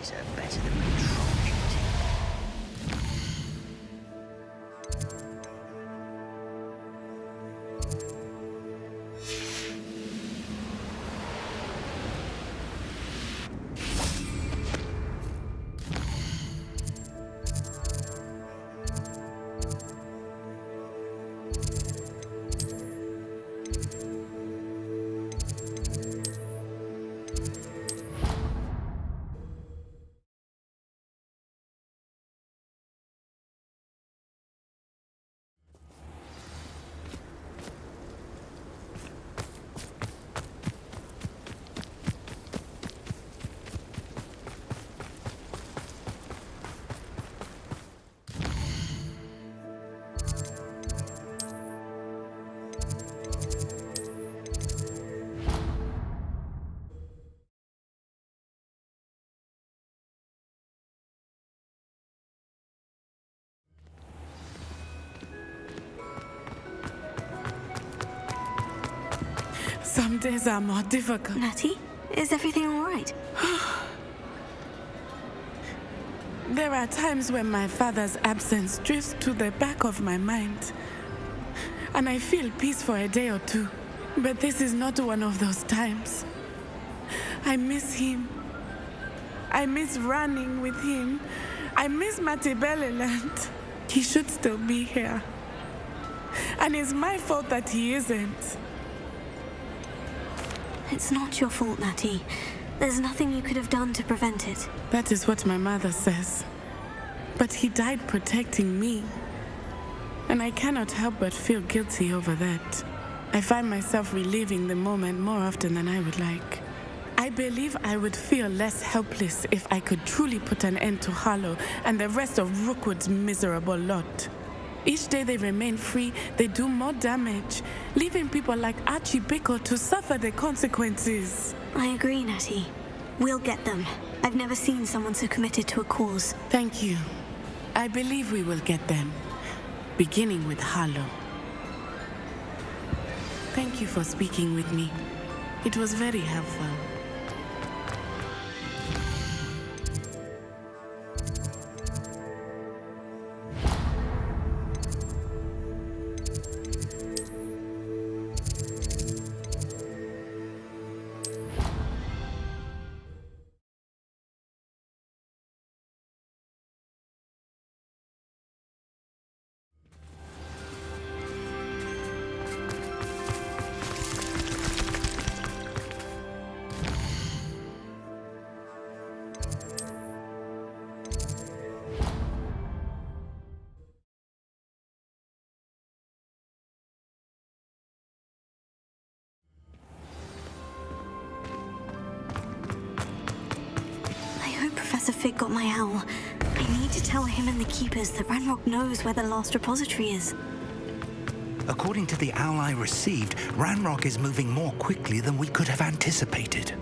deserve better than patrol duty. Some days are more difficult. Natty, is everything all right? There are times when my father's absence drifts to the back of my mind, and I feel peace for a day or two. But this is not one of those times. I miss him. I miss running with him. I miss Matibeleland. He should still be here. And it's my fault that he isn't. It's not your fault, Natty. There's nothing you could have done to prevent it. That is what my mother says. But he died protecting me. And I cannot help but feel guilty over that. I find myself reliving the moment more often than I would like. I believe I would feel less helpless if I could truly put an end to Harlow and the rest of Rookwood's miserable lot. Each day they remain free, they do more damage, leaving people like Archie Bickle to suffer the consequences. I agree, Natty. We'll get them. I've never seen someone so committed to a cause. Thank you. I believe we will get them, beginning with Harlow. Thank you for speaking with me. It was very helpful. Professor Fig got my owl. I need to tell him and the Keepers that Ranrock knows where the last repository is. According to the owl I received, Ranrock is moving more quickly than we could have anticipated.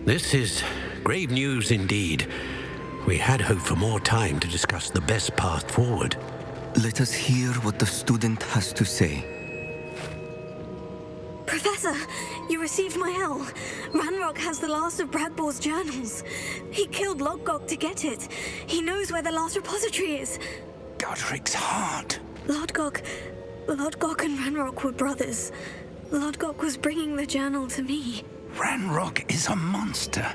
This is grave news indeed. We had hoped for more time to discuss the best path forward. Let us hear what the student has to say. Professor, you received my owl. Ranrock has the last of Bradbor's journals. He killed Lodgok to get it. He knows where the last repository is. Godric's heart. Lodgok and Ranrock were brothers. Lodgok was bringing the journal to me. Ranrock is a monster.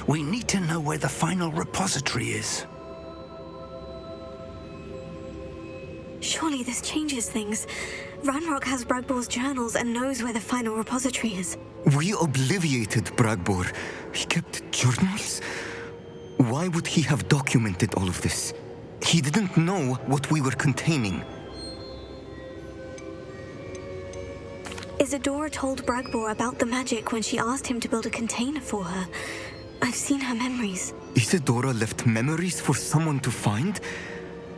We need to know where the final repository is. Surely this changes things. Ranrock has Bradbor's journals and knows where the final repository is. We obliviated Bradbor. He kept journals? Why would he have documented all of this? He didn't know what we were containing. Isadora told Bradbor about the magic when she asked him to build a container for her. I've seen her memories. Isadora left memories for someone to find?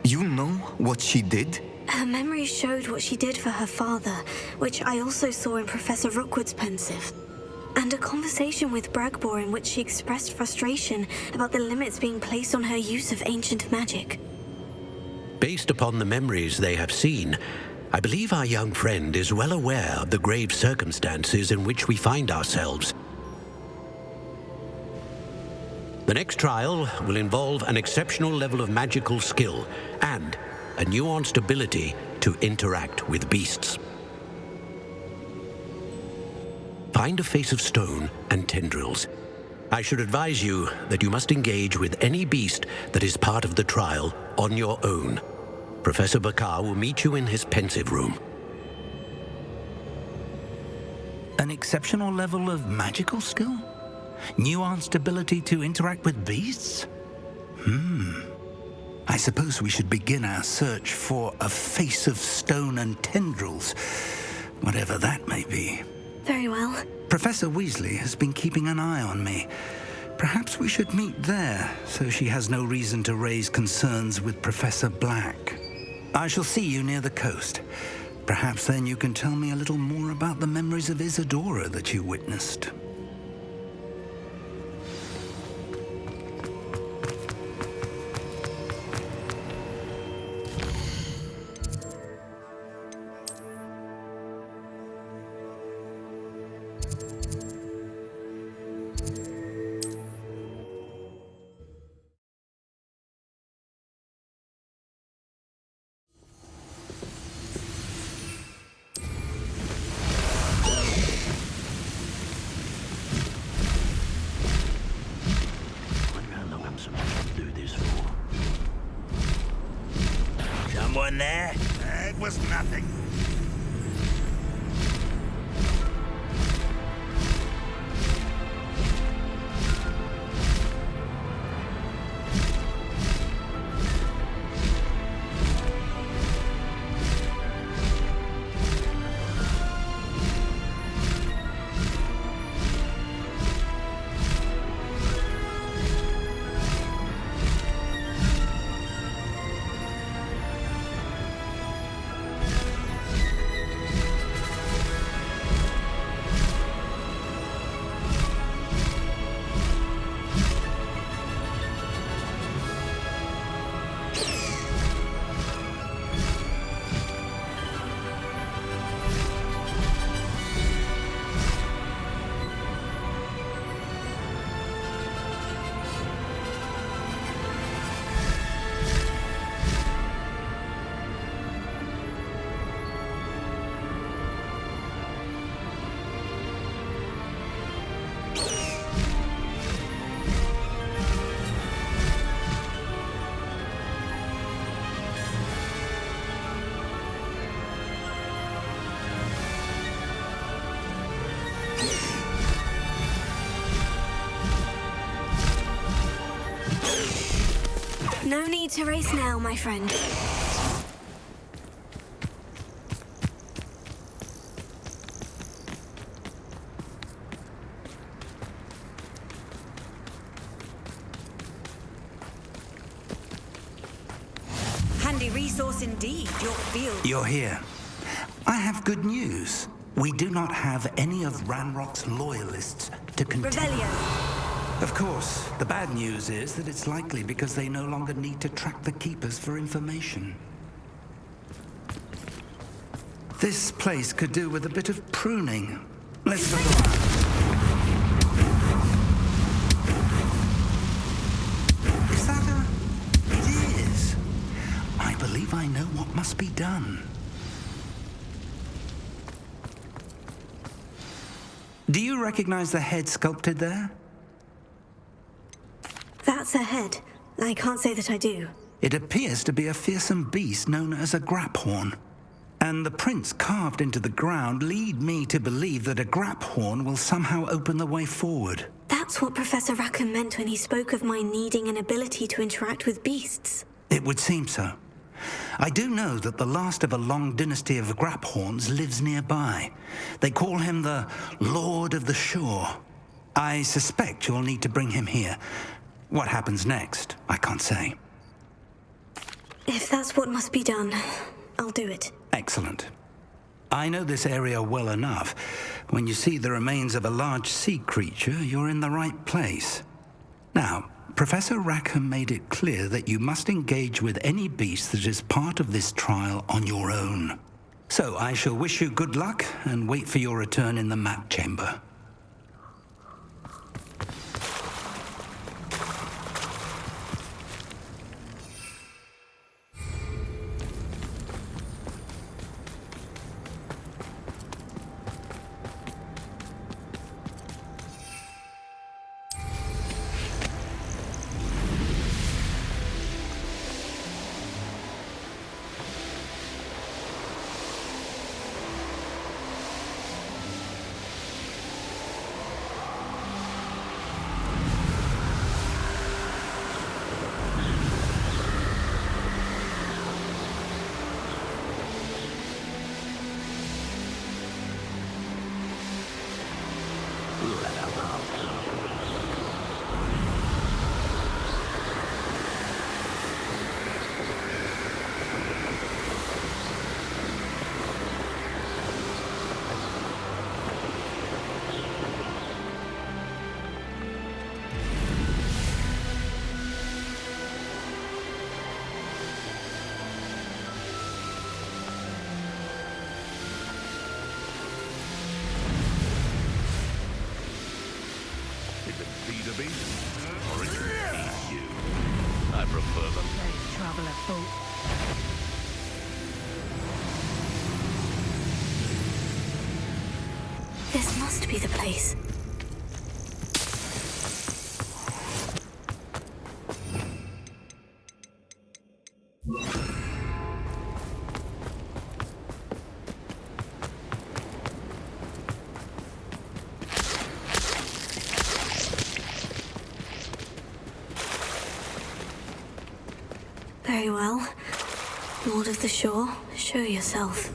You know what she did? Her memories showed what she did for her father, which I also saw in Professor Rookwood's pensive. And a conversation with Bradbor in which she expressed frustration about the limits being placed on her use of ancient magic. Based upon the memories they have seen, I believe our young friend is well aware of the grave circumstances in which we find ourselves. The next trial will involve an exceptional level of magical skill and a nuanced ability to interact with beasts. Find a face of stone and tendrils. I should advise you that you must engage with any beast that is part of the trial on your own. Professor Bakar will meet you in his pensive room. An exceptional level of magical skill? Nuanced ability to interact with beasts? I suppose we should begin our search for a face of stone and tendrils, whatever that may be. Very well. Professor Weasley has been keeping an eye on me. Perhaps we should meet there, so she has no reason to raise concerns with Professor Black. I shall see you near the coast. Perhaps then you can tell me a little more about the memories of Isadora that you witnessed. Someone there? It was nothing. No need to race now, my friend. Handy resource indeed, your field. You're here. I have good news. We do not have any of Ranrock's loyalists to contend. Revelio. Of course, the bad news is that it's likely because they no longer need to track the Keepers for information. This place could do with a bit of pruning. Let's look around. Is that a... It is. I believe I know what must be done. Do you recognize the head sculpted there? That's a head. I can't say that I do. It appears to be a fearsome beast known as a graphorn. And the prints carved into the ground lead me to believe that a graphorn will somehow open the way forward. That's what Professor Rackham meant when he spoke of my needing an ability to interact with beasts. It would seem so. I do know that the last of a long dynasty of graphorns lives nearby. They call him the Lord of the Shore. I suspect you'll need to bring him here. What happens next, I can't say. If that's what must be done, I'll do it. Excellent. I know this area well enough. When you see the remains of a large sea creature, you're in the right place. Now, Professor Rackham made it clear that you must engage with any beast that is part of this trial on your own. So I shall wish you good luck and wait for your return in the map chamber. Is it feed a beast? Or is it eat you? I prefer them. There's trouble afoot. This must be the place. Very well. Lord of the Shore, show yourself.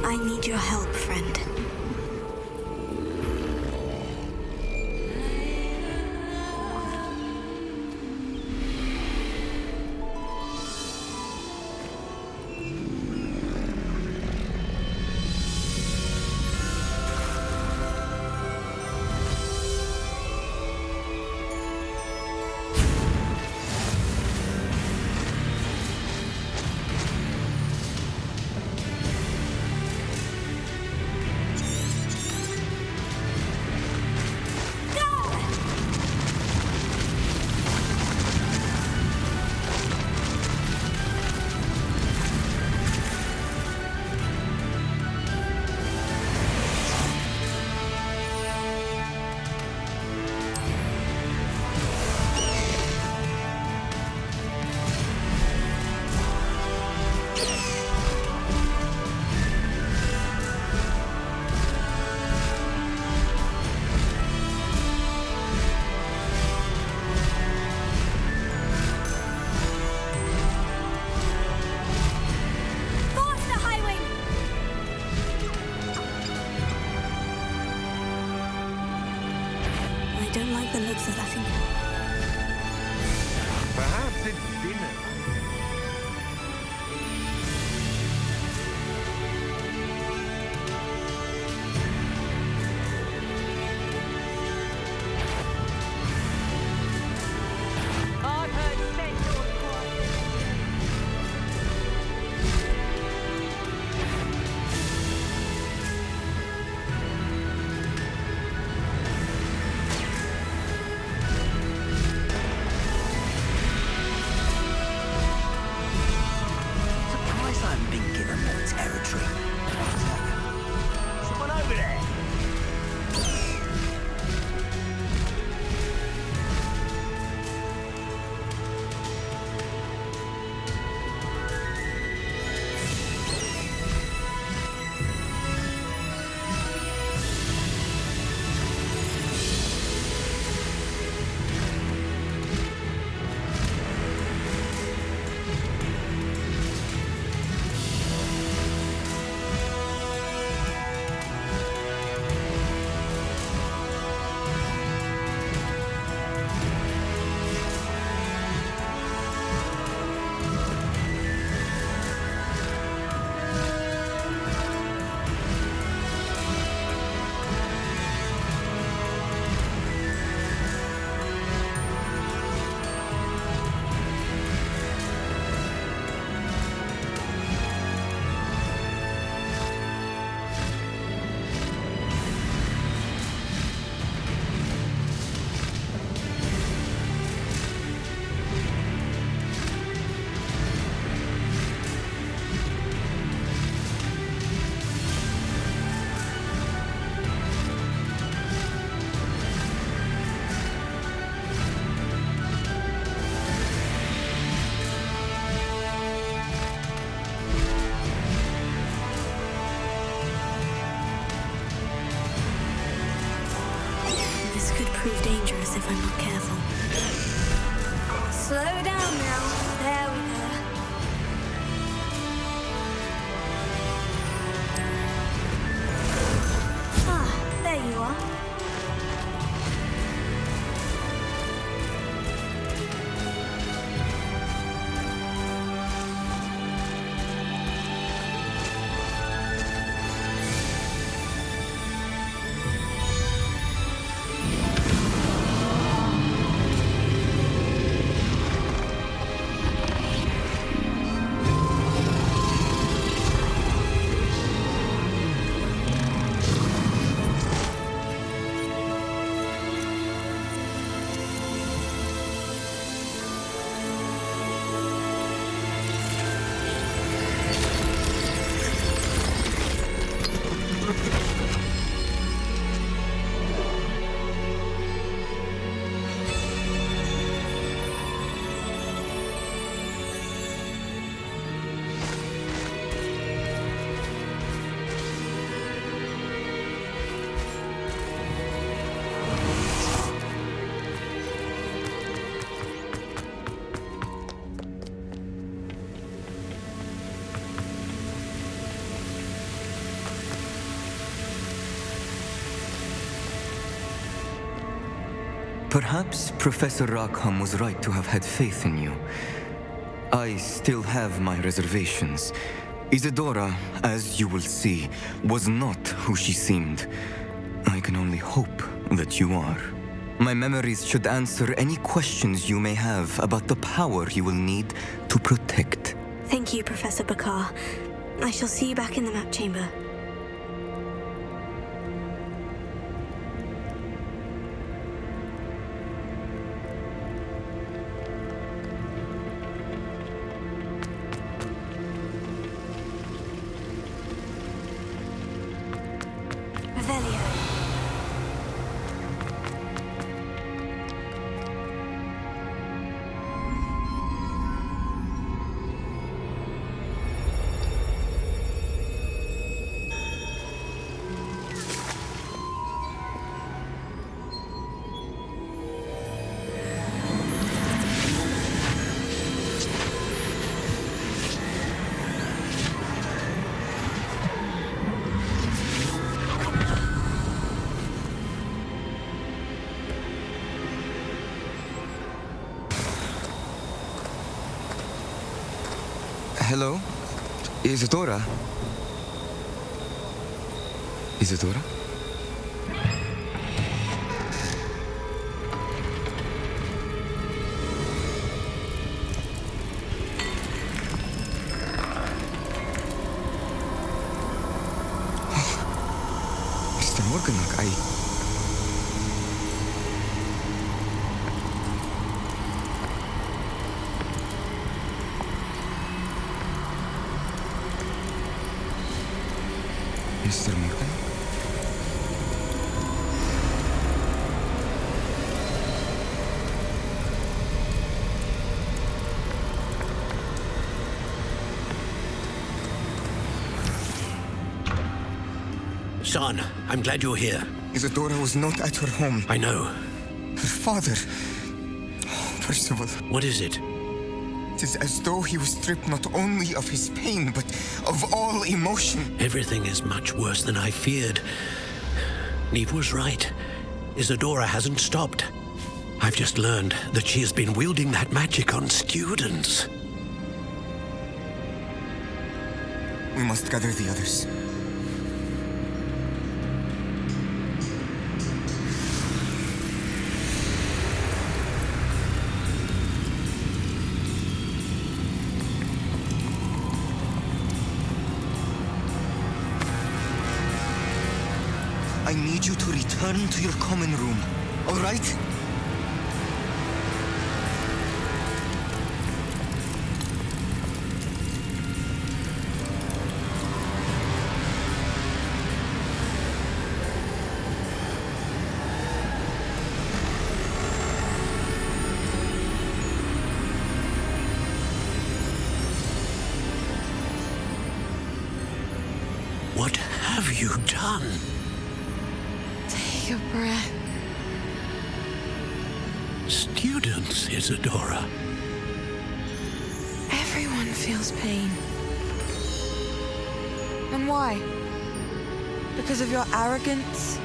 I need your help, friend. I don't like the looks of that thing. Perhaps it's dinner. dangerous if I'm not careful. Slow down now. There we go. Ah, there you are. Perhaps Professor Rackham was right to have had faith in you. I still have my reservations. Isadora, as you will see, was not who she seemed. I can only hope that you are. My memories should answer any questions you may have about the power you will need to protect. Thank you, Professor Bakar. I shall see you back in the map chamber. Hello? Isadora? Isadora? Mr. Morganach, Mr. Morgan? Son, I'm glad you're here. Isadora was not at her home. I know. Her father. Percival. What is it? It is as though he was stripped not only of his pain, but of all emotion. Everything is much worse than I feared. Neve was right. Isadora hasn't stopped. I've just learned that she has been wielding that magic on students. We must gather the others. I need you to return to your common room, all right? What have you done? Take a breath. Students, Isadora. Everyone feels pain. And why? Because of your arrogance?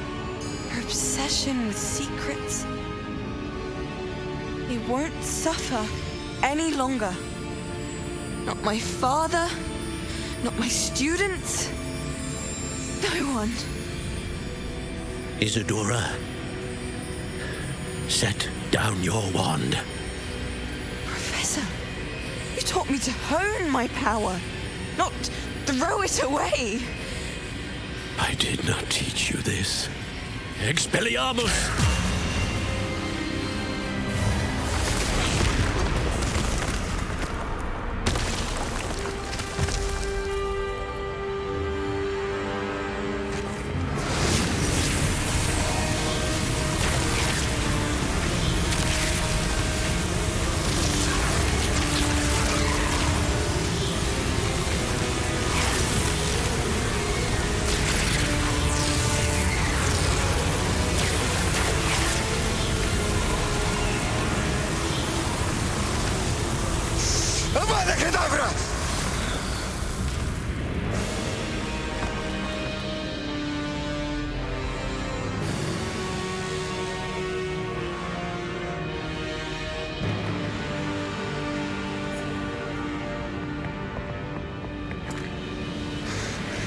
Your obsession with secrets? He won't suffer any longer. Not my father, not my students, no one. Isadora, set down your wand. Professor, you taught me to hone my power, not throw it away. I did not teach you this. Expelliarmus!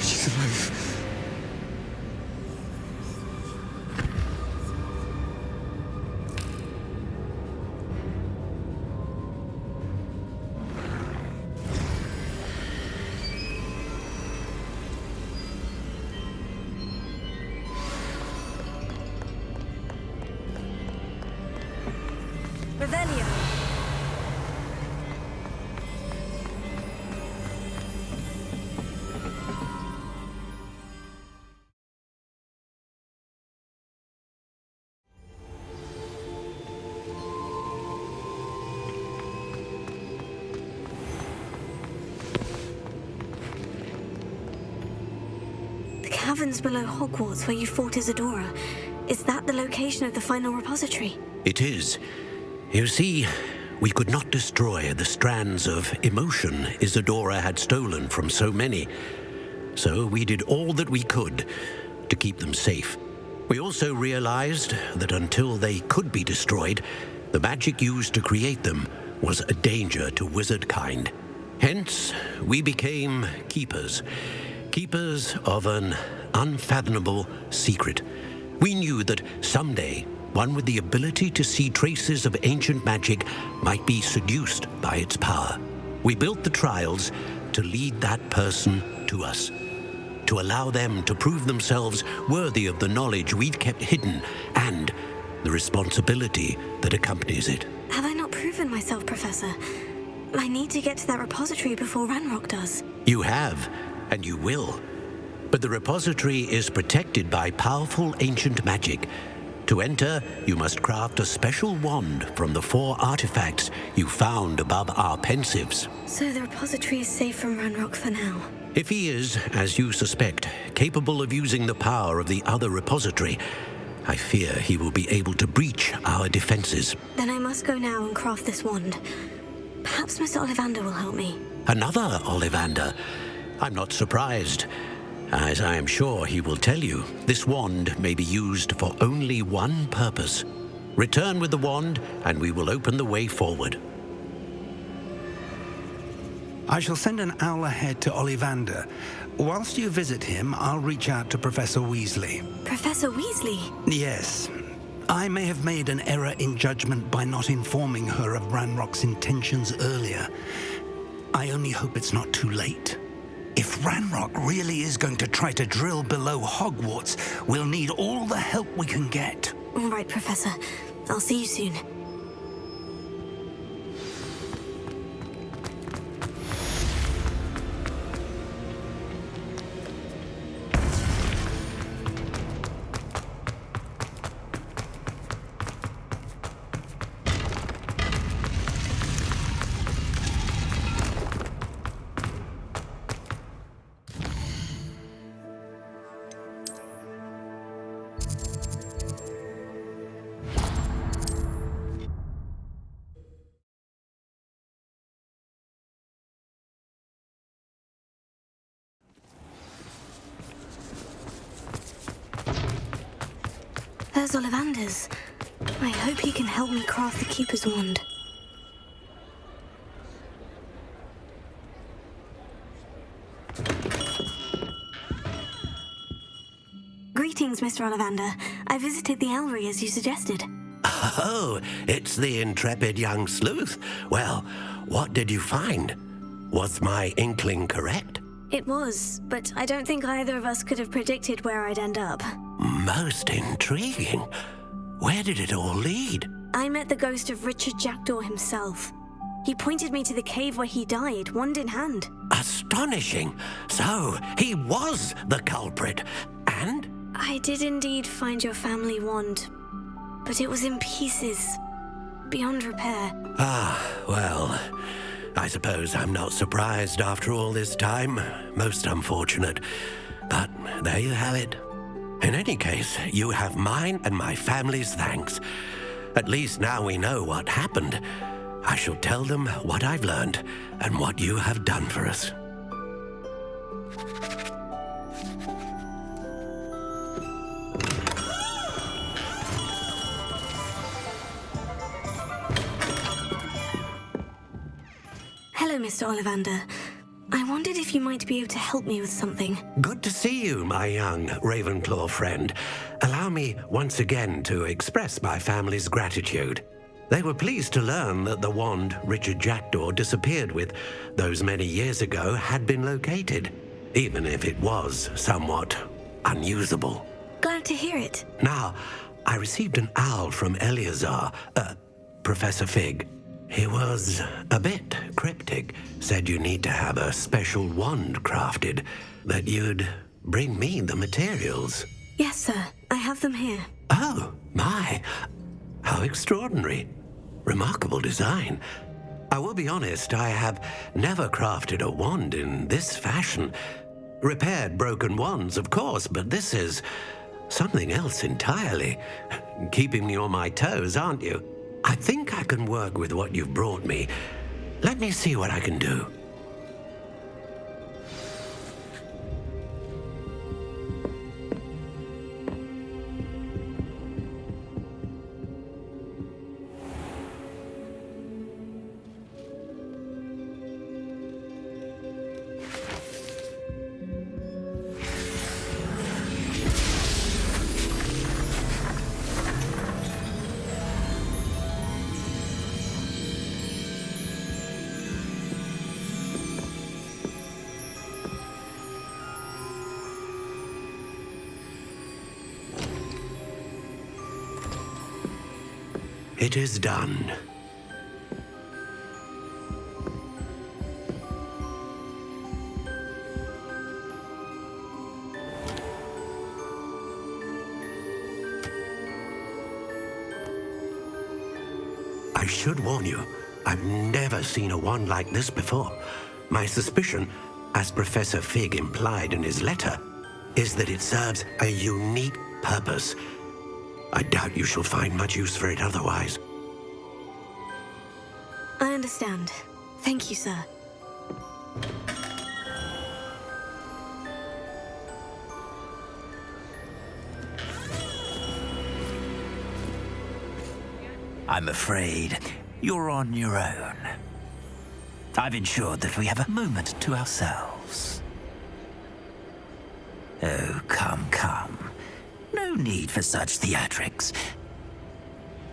She's alive. Revelio. The caverns below Hogwarts where you fought Isadora. Is that the location of the final repository? It is. You see, we could not destroy the strands of emotion Isadora had stolen from so many. So we did all that we could to keep them safe. We also realized that until they could be destroyed, the magic used to create them was a danger to wizard kind. Hence, we became keepers. Keepers of an unfathomable secret. We knew that someday, one with the ability to see traces of ancient magic might be seduced by its power. We built the trials to lead that person to us, to allow them to prove themselves worthy of the knowledge we'd kept hidden and the responsibility that accompanies it. Have I not proven myself, Professor? I need to get to that repository before Ranrock does. You have, and you will. But the repository is protected by powerful ancient magic. To enter, you must craft a special wand from the 4 artifacts you found above our pensives. So the repository is safe from Ranrock for now. If he is, as you suspect, capable of using the power of the other repository, I fear he will be able to breach our defenses. Then I must go now and craft this wand. Perhaps Mr. Ollivander will help me. Another Ollivander? I'm not surprised. As I am sure he will tell you, this wand may be used for only one purpose. Return with the wand, and we will open the way forward. I shall send an owl ahead to Ollivander. Whilst you visit him, I'll reach out to Professor Weasley. Professor Weasley? Yes. I may have made an error in judgment by not informing her of Ranrock's intentions earlier. I only hope it's not too late. If Ranrock really is going to try to drill below Hogwarts, we'll need all the help we can get. All right, Professor. I'll see you soon. There's Ollivander's. I hope he can help me craft the Keeper's Wand. Greetings, Mr. Ollivander. I visited the Ellery as you suggested. Oh, it's the intrepid young sleuth. Well, what did you find? Was my inkling correct? It was, but I don't think either of us could have predicted where I'd end up. Most intriguing. Where did it all lead? I met the ghost of Richard Jackdaw himself. He pointed me to the cave where he died, wand in hand. Astonishing. So, he was the culprit. And? I did indeed find your family wand, but it was in pieces, beyond repair. Ah, well, I suppose I'm not surprised after all this time. Most unfortunate. But there you have it. In any case, you have mine and my family's thanks. At least now we know what happened. I shall tell them what I've learned and what you have done for us. Hello, Mr. Ollivander. I wondered if you might be able to help me with something. Good to see you, my young Ravenclaw friend. Allow me once again to express my family's gratitude. They were pleased to learn that the wand Richard Jackdaw disappeared with those many years ago had been located, even if it was somewhat unusable. Glad to hear it. Now, I received an owl from Eleazar, Professor Fig. He was a bit cryptic, said you need to have a special wand crafted, that you'd bring me the materials. Yes, sir. I have them here. Oh, my. How extraordinary. Remarkable design. I will be honest, I have never crafted a wand in this fashion. Repaired broken wands, of course, but this is something else entirely. Keeping me on my toes, aren't you? I think I can work with what you've brought me. Let me see what I can do. It is done. I should warn you, I've never seen a wand like this before. My suspicion, as Professor Fig implied in his letter, is that it serves a unique purpose. I doubt you shall find much use for it otherwise. I understand. Thank you, sir. I'm afraid you're on your own. I've ensured that we have a moment to ourselves. Oh, come, come. No need for such theatrics.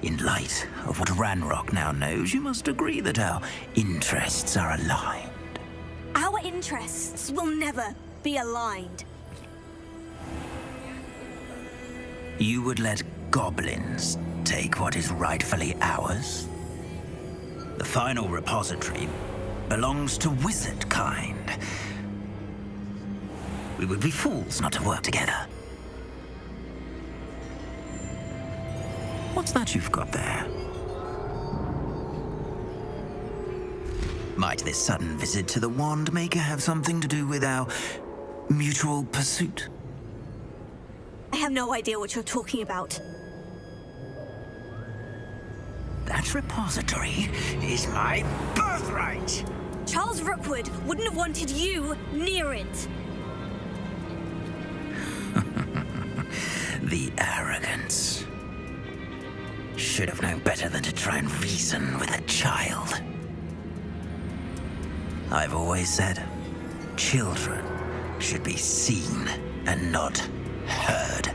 In light of what Ranrock now knows, you must agree that our interests are aligned. Our interests will never be aligned. You would let goblins take what is rightfully ours? The final repository belongs to wizard kind. We would be fools not to work together. What's that you've got there? Might this sudden visit to the Wand Maker have something to do with our mutual pursuit? I have no idea what you're talking about. That repository is my birthright! Charles Rookwood wouldn't have wanted you near it. The arrogance. should have known better than to try and reason with a child. I've always said, children should be seen and not heard.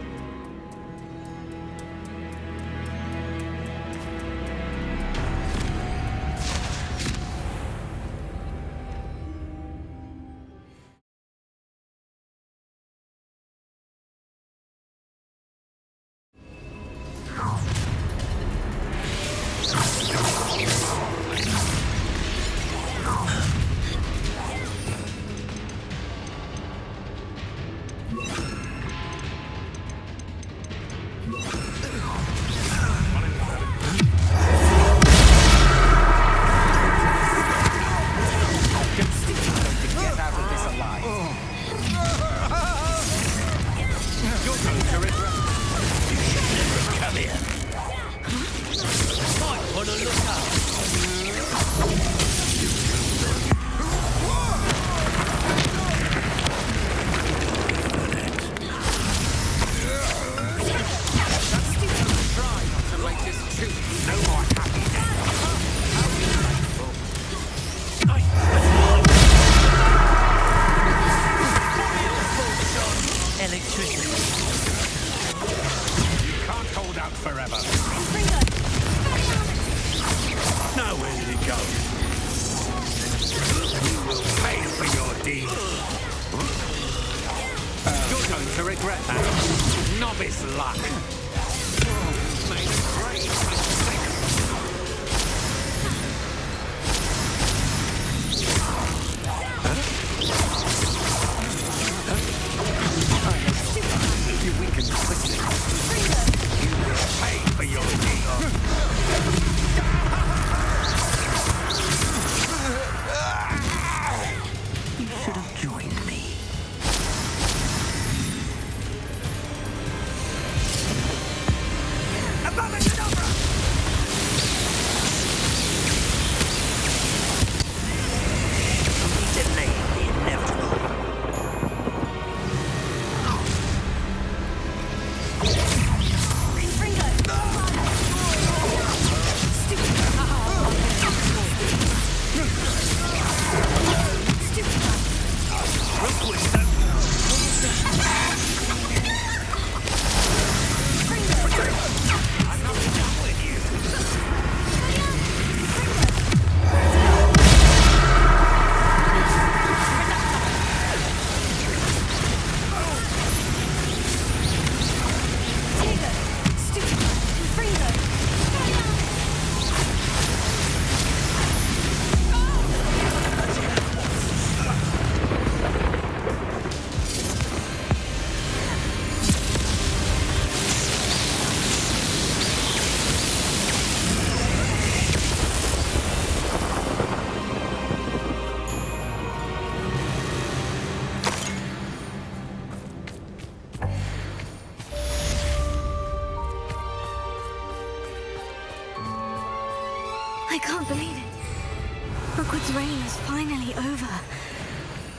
I can't believe it. Rookwood's reign is finally over.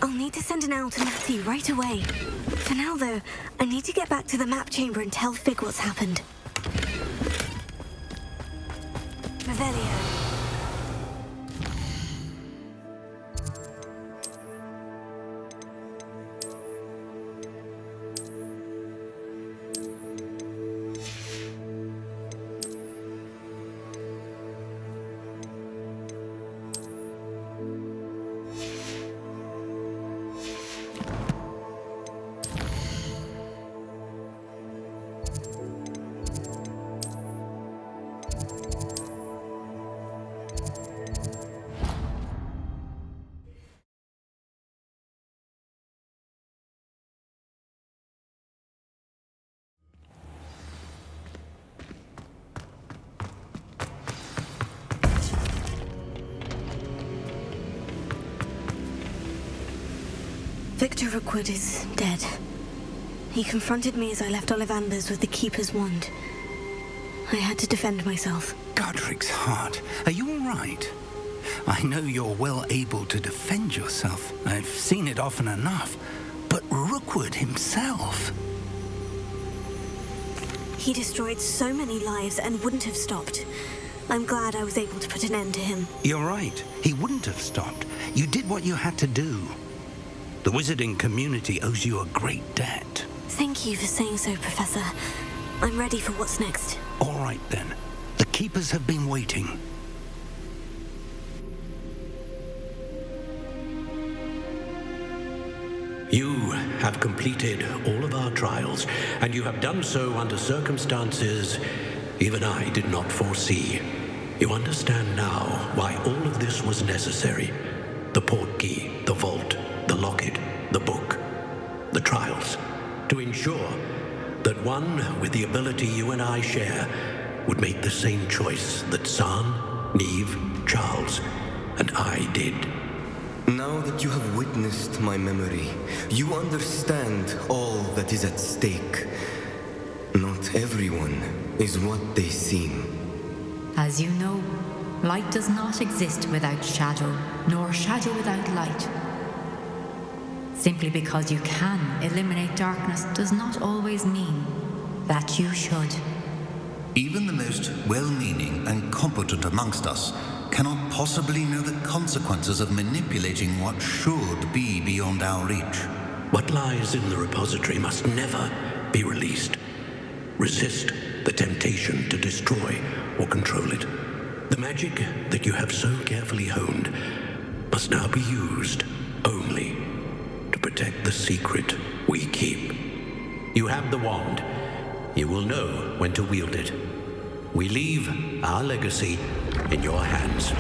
I'll need to send an owl to Natty right away. For now, though, I need to get back to the map chamber and tell Fig what's happened. Revelio. Victor Rookwood is dead. He confronted me as I left Ollivanders with the Keeper's wand. I had to defend myself. Godric's heart, are you all right? I know you're well able to defend yourself. I've seen it often enough. But Rookwood himself... He destroyed so many lives and wouldn't have stopped. I'm glad I was able to put an end to him. You're right. He wouldn't have stopped. You did what you had to do. The wizarding community owes you a great debt. Thank you for saying so, Professor. I'm ready for what's next. All right, then. The Keepers have been waiting. You have completed all of our trials, and you have done so under circumstances even I did not foresee. You understand now why all of this was necessary. The portkey, the vault, the locket, the book, the trials. To ensure that one with the ability you and I share would make the same choice that San, Neve, Charles, and I did. Now that you have witnessed my memory, you understand all that is at stake. Not everyone is what they seem. As you know, light does not exist without shadow, nor shadow without light. Simply because you can eliminate darkness does not always mean that you should. Even the most well-meaning and competent amongst us cannot possibly know the consequences of manipulating what should be beyond our reach. What lies in the repository must never be released. Resist the temptation to destroy or control it. The magic that you have so carefully honed must now be used only to protect the secret we keep. You have the wand. You will know when to wield it. We leave our legacy in your hands.